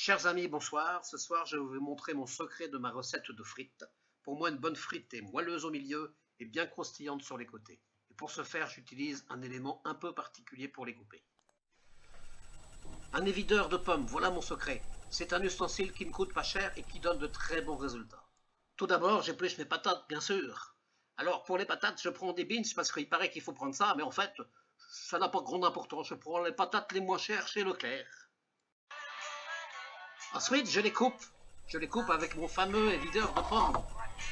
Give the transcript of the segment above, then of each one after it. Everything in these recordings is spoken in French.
Chers amis, bonsoir. Ce soir, je vais vous montrer mon secret de ma recette de frites. Pour moi, une bonne frite est moelleuse au milieu et bien croustillante sur les côtés. Et pour ce faire, j'utilise un élément un peu particulier pour les couper. Un évideur de pommes, voilà mon secret. C'est un ustensile qui ne coûte pas cher et qui donne de très bons résultats. Tout d'abord, j'épluche mes patates, bien sûr. Alors, pour les patates, je prends des beans parce qu'il paraît qu'il faut prendre ça, mais en fait, ça n'a pas grande importance. Je prends les patates les moins chères chez Leclerc. Ensuite, je les coupe. Je les coupe avec mon fameux évideur de pommes.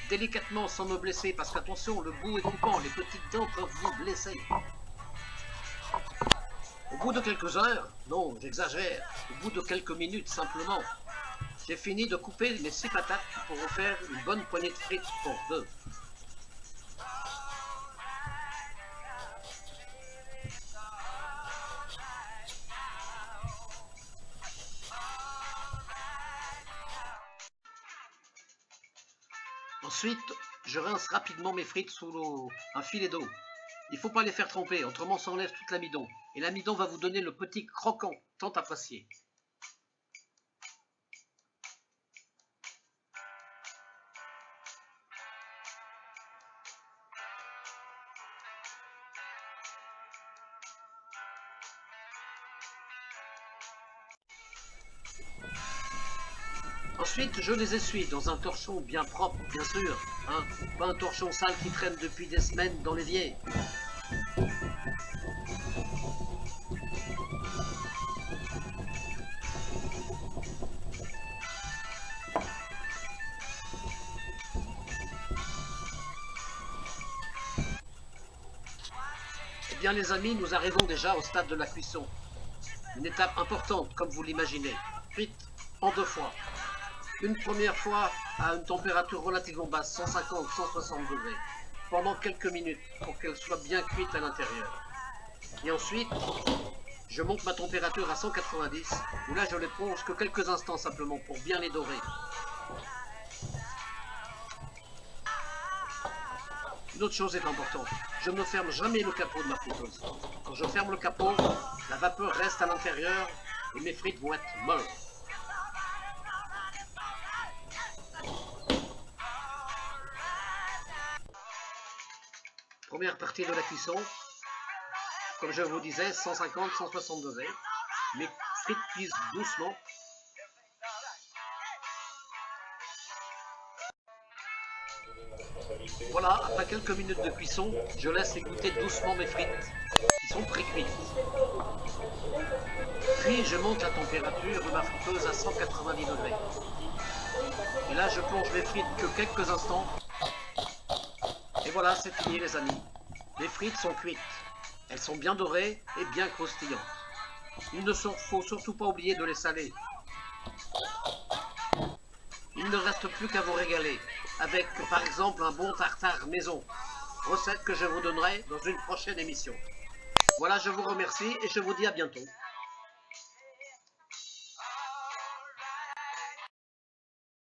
Délicatement, sans me blesser, parce qu'attention, le bout est coupant, les petites dents peuvent vous blesser. Au bout de quelques heures, non, j'exagère, au bout de quelques minutes simplement, j'ai fini de couper mes 6 patates pour en faire une bonne poignée de frites pour 2. Ensuite, je rince rapidement mes frites sous un filet d'eau. Il ne faut pas les faire tremper, autrement ça enlève tout l'amidon. Et l'amidon va vous donner le petit croquant tant apprécié. Ensuite, je les essuie dans un torchon bien propre, bien sûr. Hein, pas un torchon sale qui traîne depuis des semaines dans l'évier. Eh bien les amis, nous arrivons déjà au stade de la cuisson. Une étape importante, comme vous l'imaginez. Frites en 2 fois. Une première fois à une température relativement basse, 150-160 degrés, pendant quelques minutes pour qu'elle soit bien cuite à l'intérieur. Et ensuite, je monte ma température à 190, où là je les plonge que quelques instants simplement pour bien les dorer. Une autre chose est importante, je ne ferme jamais le capot de ma friteuse. Quand je ferme le capot, la vapeur reste à l'intérieur et mes frites vont être molles. Première partie de la cuisson, comme je vous disais, 150-160 degrés. Mes frites cuisent doucement. Voilà, après quelques minutes de cuisson, je laisse égoutter doucement mes frites, qui sont pré-cuites. Puis je monte la température de ma friteuse à 190 degrés. Et là, je plonge mes frites que quelques instants. Et voilà, c'est fini les amis. Les frites sont cuites. Elles sont bien dorées et bien croustillantes. Il ne faut surtout pas oublier de les saler. Il ne reste plus qu'à vous régaler avec par exemple un bon tartare maison. Recette que je vous donnerai dans une prochaine émission. Voilà, je vous remercie et je vous dis à bientôt.